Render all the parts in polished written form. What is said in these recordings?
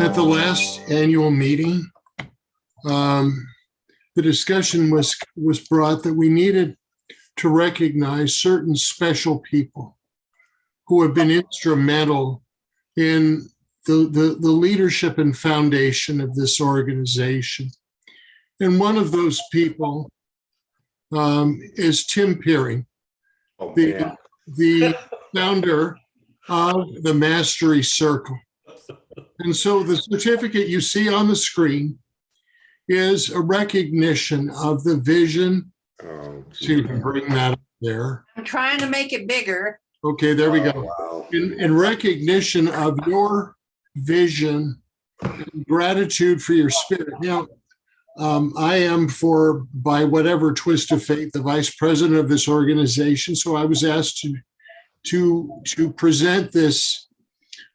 At the last annual meeting, the discussion was brought that we needed to recognize certain special people who have been instrumental in the leadership and foundation of this organization. And one of those people is Tim Piering, the founder of the Mastery Circle. And so the certificate you see on the screen is a recognition of the vision. So you can bring that up there. I'm trying to make it bigger. Okay, there we go. Wow. In recognition of your vision and gratitude for your spirit. Now, I am, by whatever twist of fate, the vice president of this organization. So I was asked to present this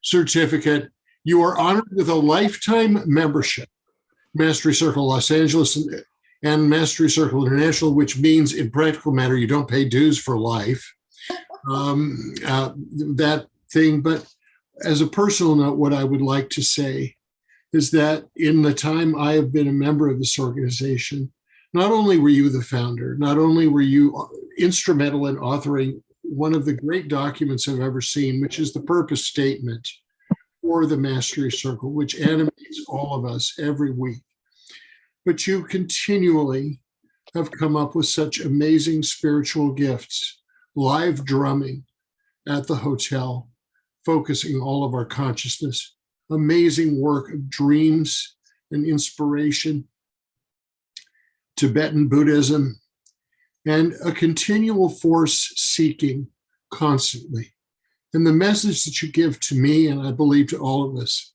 certificate. You are honored with a lifetime membership, Mastery Circle Los Angeles and Mastery Circle International, which means in practical matter, you don't pay dues for life, that thing. But as a personal note, what I would like to say is that in the time I have been a member of this organization, not only were you the founder, not only were you instrumental in authoring one of the great documents I've ever seen, which is the purpose statement for the Mastery Circle, which animates all of us every week. But you continually have come up with such amazing spiritual gifts, live drumming at the hotel, focusing all of our consciousness, amazing work of dreams and inspiration, Tibetan Buddhism, and a continual force seeking constantly. And the message that you give to me, and I believe to all of us,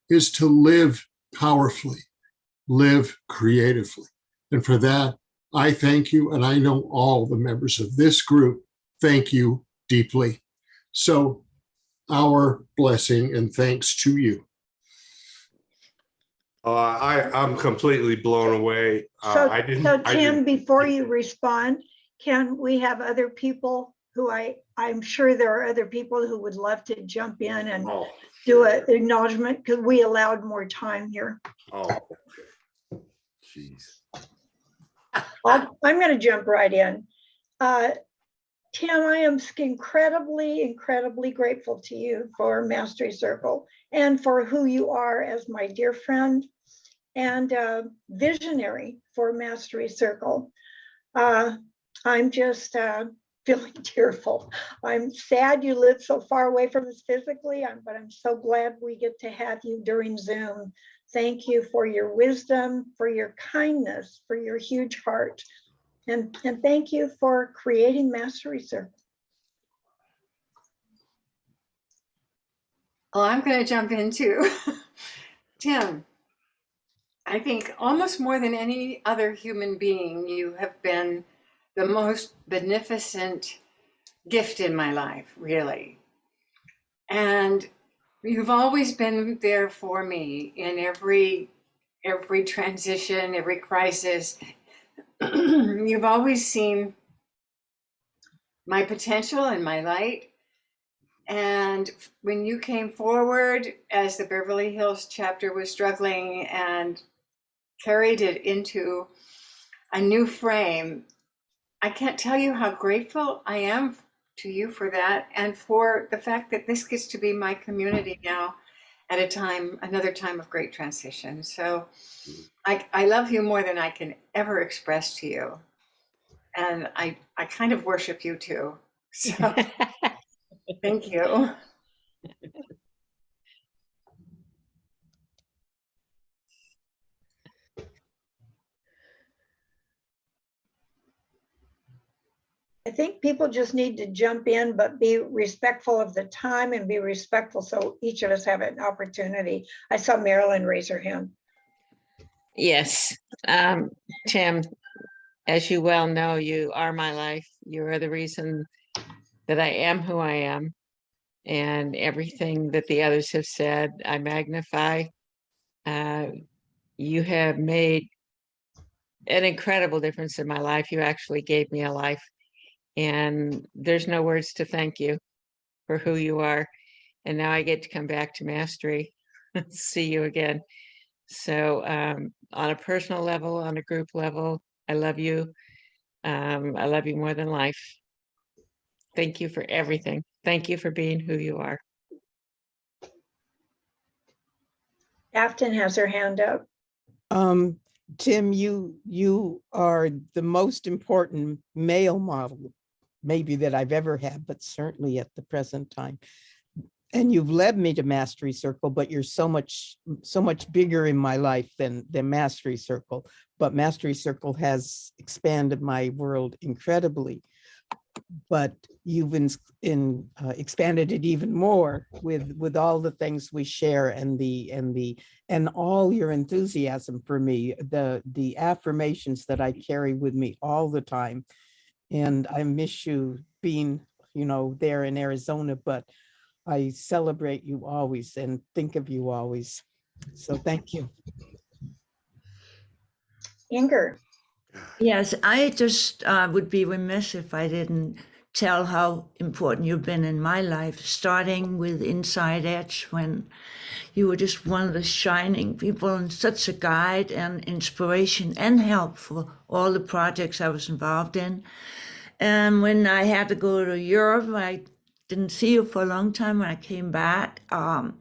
is to live powerfully, live creatively. And for that, I thank you, and I know all the members of this group thank you deeply. So our blessing and thanks to you. I'm completely blown away. So Tim, before you respond, can we have other people who I'm sure there are other people who would love to jump in and do an acknowledgement, because we allowed more time here. Oh, okay. Jeez. I'm going to jump right in. Tim, I am incredibly grateful to you for Mastery Circle and for who you are as my dear friend and visionary for Mastery Circle. I'm just feeling tearful. I'm sad you live so far away from us physically, but I'm so glad we get to have you during Zoom. Thank you for your wisdom, for your kindness, for your huge heart. And thank you for creating Mastery Circle. Well, I'm going to jump in too. Tim, I think almost more than any other human being, you have been the most beneficent gift in my life, really. And you've always been there for me in every transition, every crisis. You've always seen my potential and my light. And when you came forward as the Beverly Hills chapter was struggling and carried it into a new frame, I can't tell you how grateful I am to you for that, and for the fact that this gets to be my community now at another time of great transition. So I love you more than I can ever express to you. And I kind of worship you too. So thank you. I think people just need to jump in, but be respectful of the time and be respectful so each of us have an opportunity. I saw Marilyn raise her hand. Yes, Tim, as you well know, you are my life. You are the reason that I am who I am. And everything that the others have said, I magnify. You have made an incredible difference in my life. You actually gave me a life. And there's no words to thank you for who you are. And now I get to come back to Mastery. see you again. So on a personal level, on a group level, I love you. I love you more than life. Thank you for everything. Thank you for being who you are. Afton has her hand up. Tim, you are the most important male model maybe that I've ever had, but certainly at the present time. And you've led me to Mastery Circle, but you're so much bigger in my life than Mastery Circle. But Mastery Circle has expanded my world incredibly. But you've expanded it even more with all the things we share and all your enthusiasm for me, the affirmations that I carry with me all the time. And I miss you being, there in Arizona, but I celebrate you always and think of you always. So thank you. Inger. Yes, I just would be remiss if I didn't tell how important you've been in my life, starting with Inside Edge when you were just one of the shining people and such a guide and inspiration and help for all the projects I was involved in. And when I had to go to Europe, I didn't see you for a long time. When I came back, I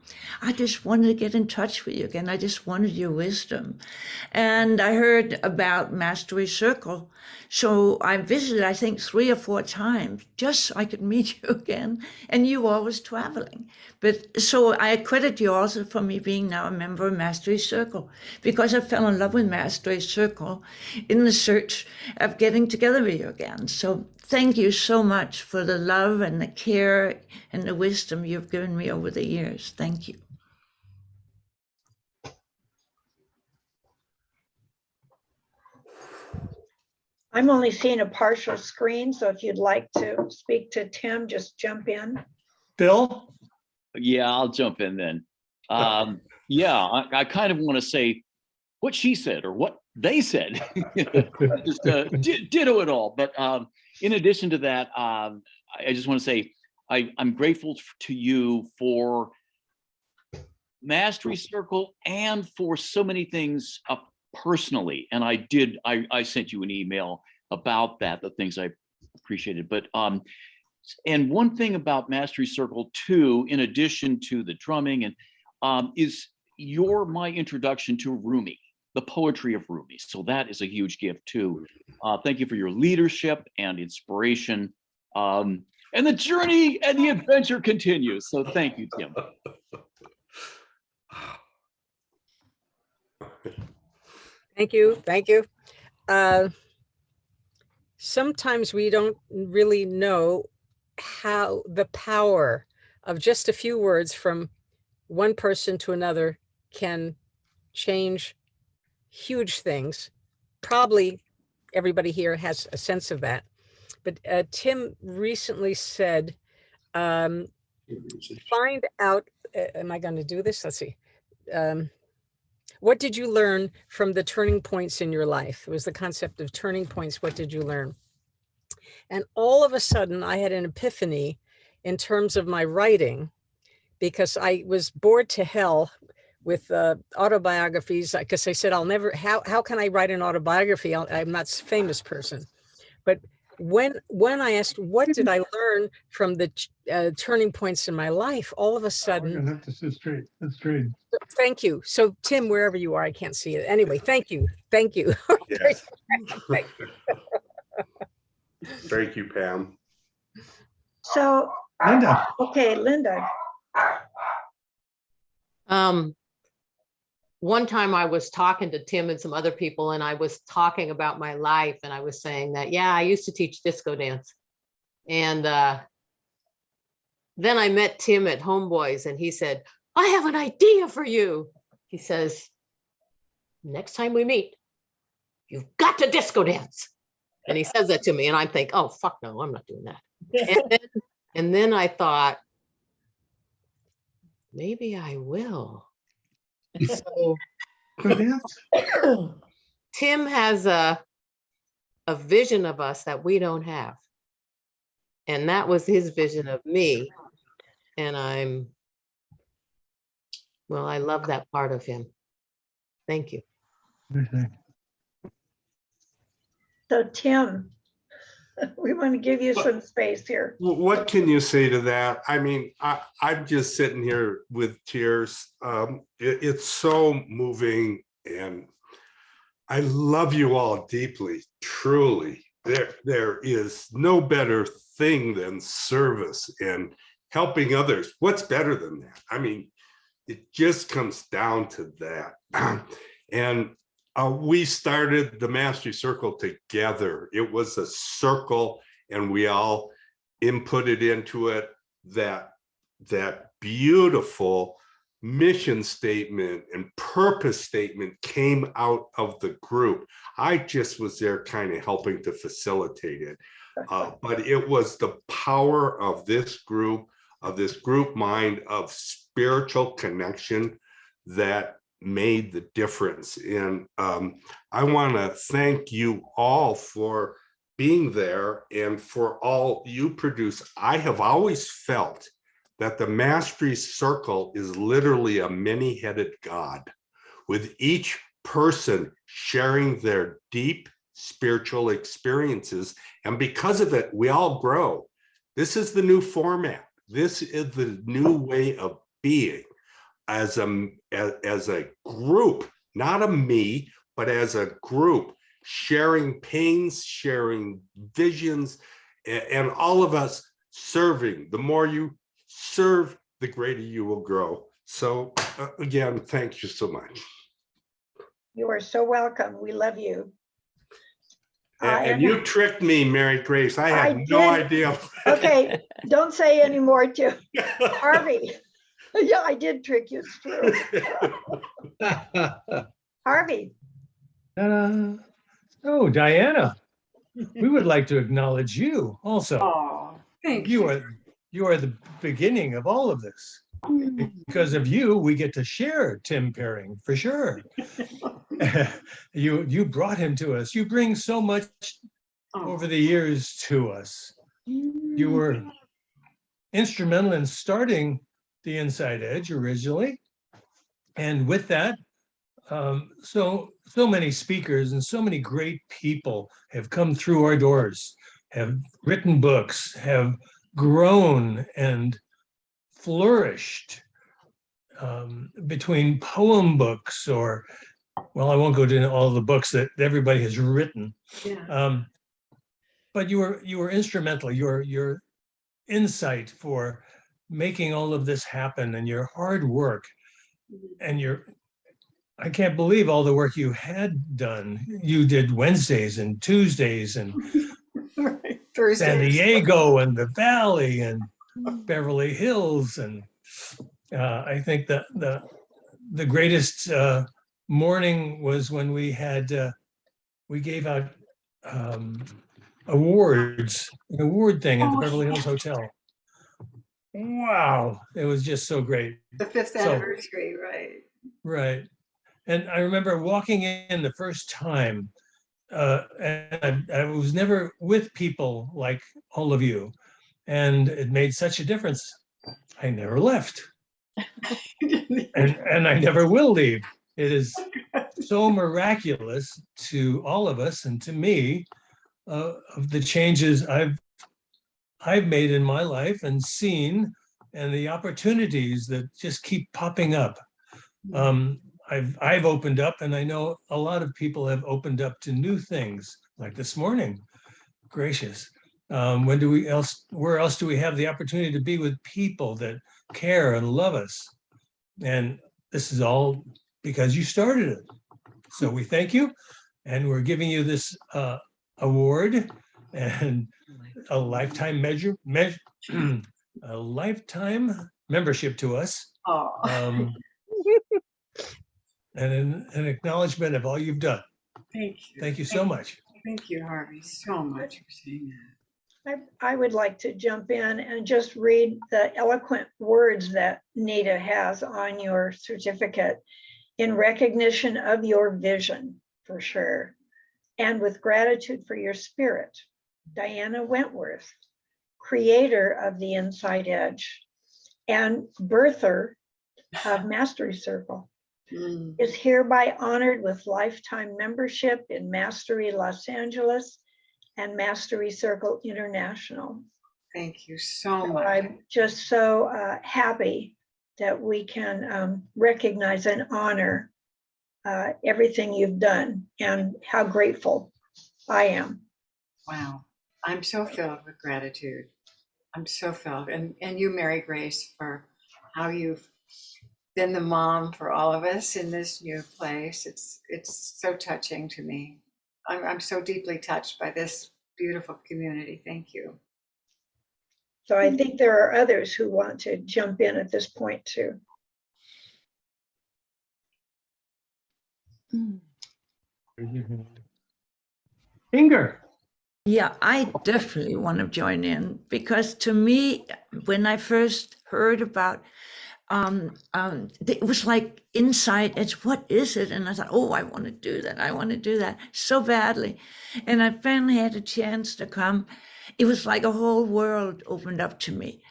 just wanted to get in touch with you again. I just wanted your wisdom. And I heard about Mastery Circle. So I visited, I think, 3 or 4 times, just so I could meet you again. And you were always traveling. But so I credit you also for me being now a member of Mastery Circle, because I fell in love with Mastery Circle in the search of getting together with you again. So thank you so much for the love and the care and the wisdom you've given me over the years. Thank you. I'm only seeing a partial screen, so if you'd like to speak to Tim, just jump in. Bill? Yeah, I'll jump in then. I kind of want to say what she said or what they said. Just ditto it all. But in addition to that, I just want to say I'm grateful to you for Mastery Circle and for so many things personally. And I sent you an email about that, the things I appreciated. But and one thing about Mastery Circle too, in addition to the drumming, and is my introduction to Rumi, the poetry of Rumi. So that is a huge gift too. Thank you for your leadership and inspiration. And the journey and the adventure continues. So thank you, Tim. Thank you. Thank you. Sometimes we don't really know how the power of just a few words from one person to another can change huge things. Probably everybody here has a sense of that. But Tim recently said, find out, am I going to do this? Let's see. What did you learn from the turning points in your life? It was the concept of turning points. What did you learn? And all of a sudden I had an epiphany in terms of my writing, because I was bored to hell with autobiographies, because I said, I'll never, how can I write an autobiography? I'm not a famous person. But when I asked, what did I learn from the turning points in my life, all of a sudden. Have to sit straight. That's straight. Thank you. So Tim, wherever you are, I can't see it. Anyway, thank you. Thank you. Yes. Thank you, Pam. So, Linda. okay, Linda. One time I was talking to Tim and some other people, and I was talking about my life, and I was saying that, yeah, I used to teach disco dance. And then I met Tim at Homeboys, and he said, I have an idea for you. He says, next time we meet, you've got to disco dance. And he says that to me, and I think, oh, fuck no, I'm not doing that. And then I thought, maybe I will. So Tim has a vision of us that we don't have. And that was his vision of me. And I'm Well, I love that part of him. Thank you. So Tim, we want to give you some space here. What can you say to that? I mean, I'm just sitting here with tears. It's so moving, and I love you all deeply, truly. There is no better thing than service and helping others. What's better than that? I mean, it just comes down to that. And we started the Mastery Circle together. It was a circle, and we all inputted into it. That beautiful mission statement and purpose statement came out of the group. I just was there kind of helping to facilitate it. But it was the power of this group mind, of spiritual connection that made the difference. And I want to thank you all for being there and for all you produce. I have always felt that the Mastery Circle is literally a many-headed God, with each person sharing their deep spiritual experiences. And because of it, we all grow. This is the new format. This is the new way of being as a group, not a me, but as a group, sharing pains, sharing visions, and all of us serving. The more you serve, the greater you will grow. So again, thank you so much. You are so welcome. We love you. And you tricked me, Mary Grace. I had no idea. Okay, don't say anymore to Harvey. Yeah, I did trick you. It's true. Harvey. Oh, Diana, we would like to acknowledge you also. Oh, thank you. You are the beginning of all of this. Because of you, we get to share Tim Piering, for sure. You brought him to us. You bring so much over the years to us. You were instrumental in starting the Inside Edge originally. And with that, so many speakers and so many great people have come through our doors, have written books, have grown and flourished, between poem books or, well, I won't go into all the books that everybody has written. Yeah. But you were instrumental. Your insight for making all of this happen, and your hard work, and I can't believe all the work you had done. You did Wednesdays and Tuesdays and Thursdays. San Diego and the Valley and Beverly Hills, and I think that the greatest morning was when we gave out awards, an award thing at the Beverly Hills Hotel. Wow, it was just so great. The 5th anniversary, right? Right. And I remember walking in the first time, and I was never with people like all of you, and it made such a difference. I never left. and I never will leave. It is so miraculous to all of us, and to me, of the changes I've made in my life and seen, and the opportunities that just keep popping up. I've opened up, and I know a lot of people have opened up to new things, like this morning. Gracious. Where else do we have the opportunity to be with people that care and love us? And this is all because you started it. So we thank you, and we're giving you this award and a lifetime a lifetime membership to us. And an acknowledgement of all you've done. Thank you. Thank you so much. Thank you, Harvey, so much for saying that. I would like to jump in and just read the eloquent words that Nita has on your certificate. In recognition of your vision, for sure, and with gratitude for your spirit, Diana Wentworth, creator of the Inside Edge and birther of Mastery Circle, Mm, is hereby honored with lifetime membership in Mastery Los Angeles and Mastery Circle International. thank you so So much. I'm just so happy that we can recognize and honor everything you've done and how grateful I am. Wow. I'm so filled with gratitude. I'm so filled. And you, Mary Grace, for how you've been the mom for all of us in this new place. It's so touching to me. I'm so deeply touched by this beautiful community. Thank you. So I think there are others who want to jump in at this point too. Inger. Yeah, I definitely want to join in because to me, when I first heard about it was like inside edge, what is it? And I thought, oh, I want to do that. I want to do that so badly. And I finally had a chance to come. It was like a whole world opened up to me.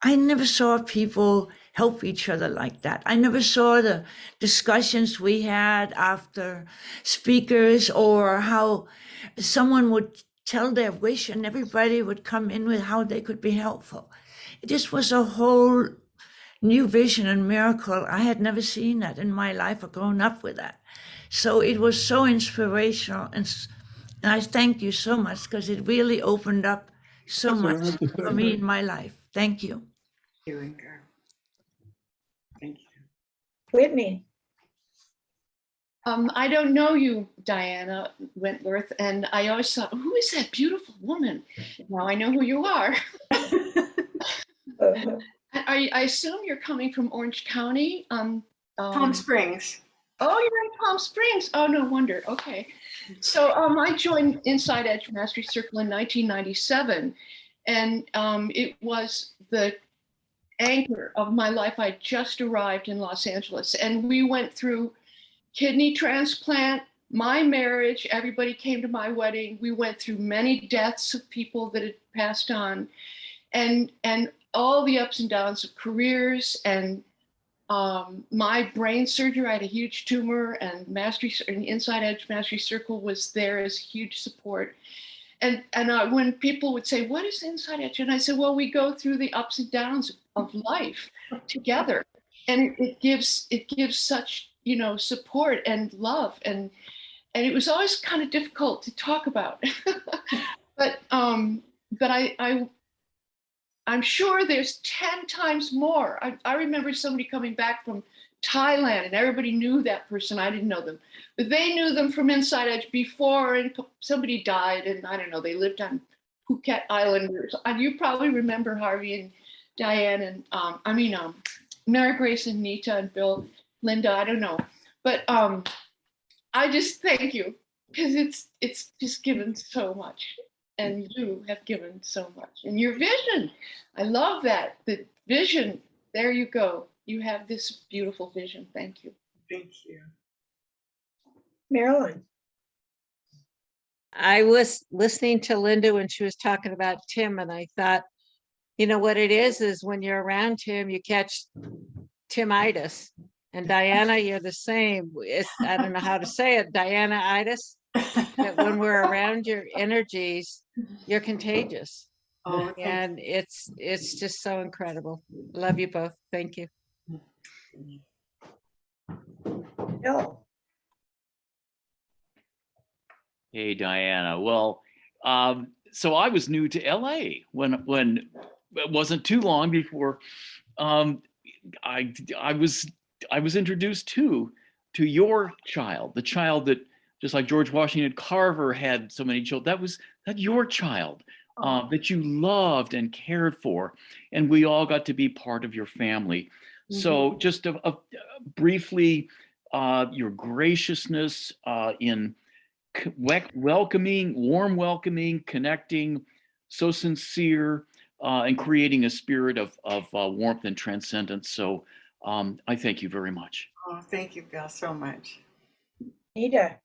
I never saw people help each other like that. I never saw the discussions we had after speakers or how someone would tell their wish and everybody would come in with how they could be helpful. It just was a whole new vision and miracle. I had never seen that in my life or grown up with that. So it was so inspirational. And I thank you so much because it really opened up so much for me in my life. Thank you. Thank you, Inger. Thank you. Whitney, I don't know you, Diana Wentworth, and I always thought, who is that beautiful woman? Now I know who you are. I assume you're coming from Orange County. Palm Springs. Oh, you're in Palm Springs. Oh, no wonder. Okay. So I joined Inside Edge Mastery Circle in 1997, and it was the anchor of my life. I just arrived in Los Angeles, and we went through kidney transplant, my marriage, everybody came to my wedding. We went through many deaths of people that had passed on, and all the ups and downs of careers and my brain surgery. I had a huge tumor, and Inside Edge Mastery Circle was there as huge support. And when people would say, "What is Inside Edge?" and I said, "Well, we go through the ups and downs of life together, and it gives such support and love, and it was always kind of difficult to talk about, but I'm sure there's 10 times more. I remember somebody coming back from Thailand, and everybody knew that person. I didn't know them, but they knew them from Inside Edge before, and somebody died, and I don't know, they lived on Phuket Island. And you probably remember Harvey and Diane and Mary Grace and Nita and Bill, Linda, I don't know. But I just thank you because it's just given so much. And you have given so much. And your vision, I love that. The vision, there you go. You have this beautiful vision. Thank you. Thank you. Marilyn. I was listening to Linda when she was talking about Tim, and I thought, you know what it is when you're around Tim, you catch Timitis. And Diana, you're the same. I don't know how to say it, Diana-itis. That when we're around your energies, you're contagious. Oh, and it's just so incredible. Love you both. Thank you. Bill. Hey, Diana. Well, so I was new to LA when it wasn't too long before I was introduced to your child, the child that, just like George Washington Carver had so many children, that your child that you loved and cared for, and we all got to be part of your family. Mm-hmm. So just briefly, your graciousness in warm welcoming, connecting, so sincere, and creating a spirit of warmth and transcendence. So I thank you very much. Oh, thank you, Bill, so much. Nita.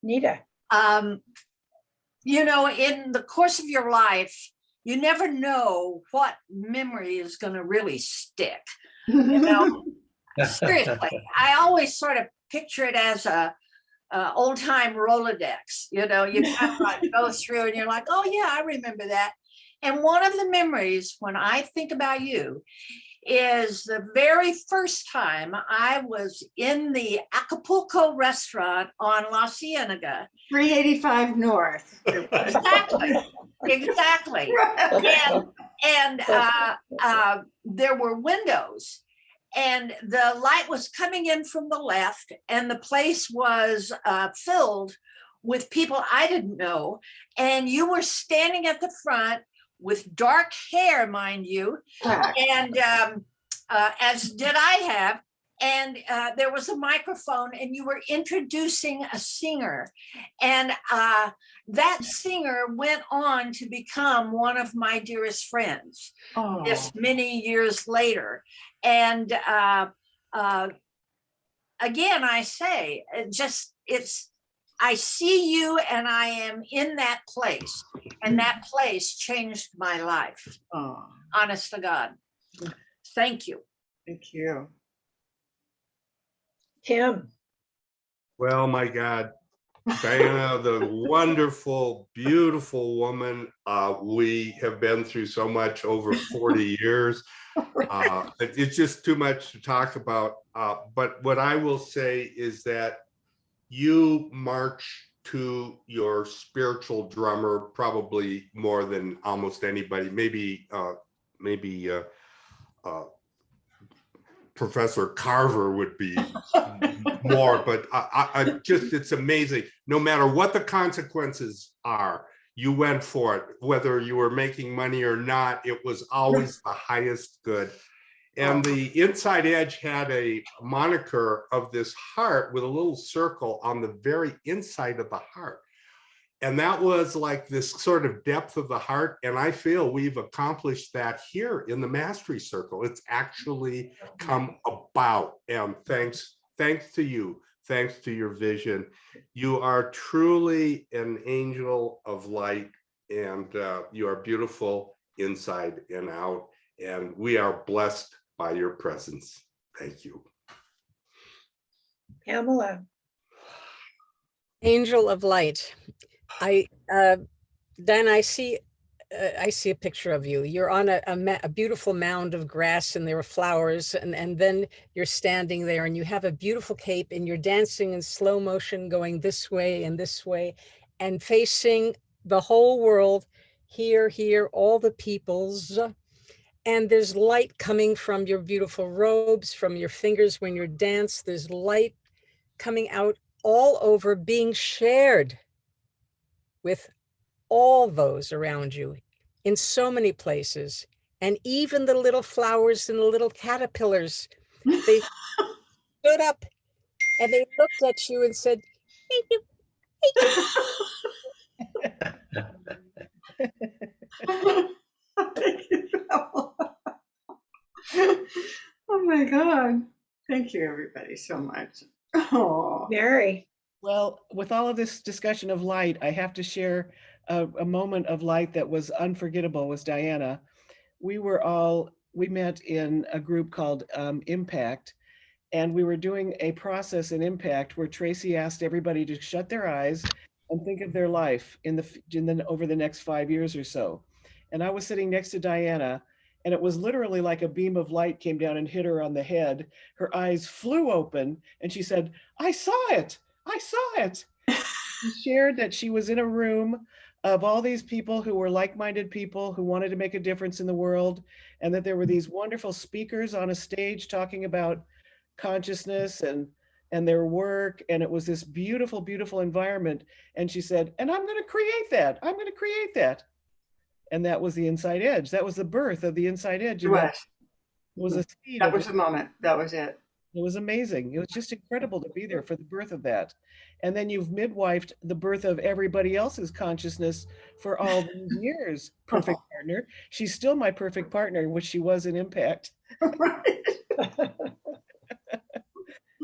In the course of your life, you never know what memory is going to really stick. You know, seriously, I always sort of picture it as a old time Rolodex. You know, you kind of like go through and you're like, oh yeah, I remember that. And one of the memories when I think about you is the very first time I was in the Acapulco restaurant on La Cienega. 385 North. Exactly, exactly. And there were windows, and the light was coming in from the left, and the place was filled with people I didn't know. And you were standing at the front with dark hair, mind you, and as did I have. And there was a microphone, and you were introducing a singer. And that singer went on to become one of my dearest friends this many years later. And again, I say, I see you and I am in that place, and that place changed my life. Honest to God. Thank you. Thank you. Tim, Well, my God, Diana, the wonderful, beautiful woman. We have been through so much over 40 years. It's just too much to talk about. But what I will say is that you march to your spiritual drummer probably more than almost anybody. Maybe Professor Carver would be more, but I just, it's amazing. No matter what the consequences are, you went for it. Whether you were making money or not, it was always the highest good. And the Inside Edge had a moniker of this heart with a little circle on the very inside of the heart. And that was like this sort of depth of the heart. And I feel we've accomplished that here in the Mastery Circle. It's actually come about. And thanks to you, thanks to your vision. You are truly an angel of light, and you are beautiful inside and out. And we are blessed by your presence. Thank you. Pamela. Angel of light. Then I see a picture of you. You're on a beautiful mound of grass, and there are flowers, and then you're standing there, and you have a beautiful cape, and you're dancing in slow motion, going this way, and facing the whole world, here, all the peoples. And there's light coming from your beautiful robes, from your fingers when you dance. There's light coming out all over, being shared with all those around you in so many places. And even the little flowers and the little caterpillars, they stood up and they looked at you and said, thank you, thank you. Thank you. Oh my God. Thank you, everybody, so much. Oh, Mary. Well, with all of this discussion of light, I have to share a moment of light that was unforgettable with Diana. We met in a group called Impact, and we were doing a process in Impact where Tracy asked everybody to shut their eyes and think of their life over the next 5 years or so. And I was sitting next to Diana, and it was literally like a beam of light came down and hit her on the head. Her eyes flew open, and she said, I saw it. I saw it. She shared that she was in a room of all these people who were like-minded people who wanted to make a difference in the world, and that there were these wonderful speakers on a stage talking about consciousness and their work, and it was this beautiful, beautiful environment. And she said, and I'm going to create that. I'm going to create that. And that was the Inside Edge. That was the birth of the Inside Edge. it was. It was a seed. That was the moment. That was it. It was amazing. It was just incredible to be there for the birth of that. And then you've midwifed the birth of everybody else's consciousness for all these years. Perfect partner. She's still my perfect partner, which she was in Impact.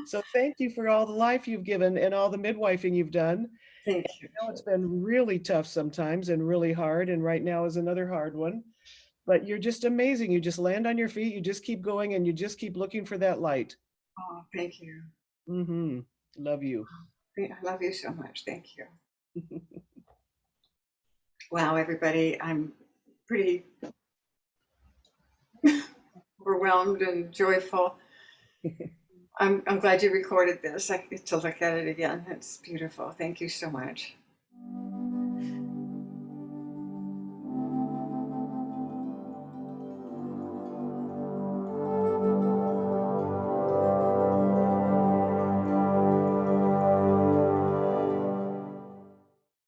So thank you for all the life you've given and all the midwifing you've done. Thank you. I know it's been really tough sometimes and really hard, and right now is another hard one. but you're just amazing. You just land on your feet, you just keep going, and you just keep looking for that light. Oh, thank you. Mm-hmm. Love you. I love you so much. Thank you. Wow, everybody, I'm pretty overwhelmed and joyful. I'm glad you recorded this. I get to look at it again. It's beautiful. Thank you so much.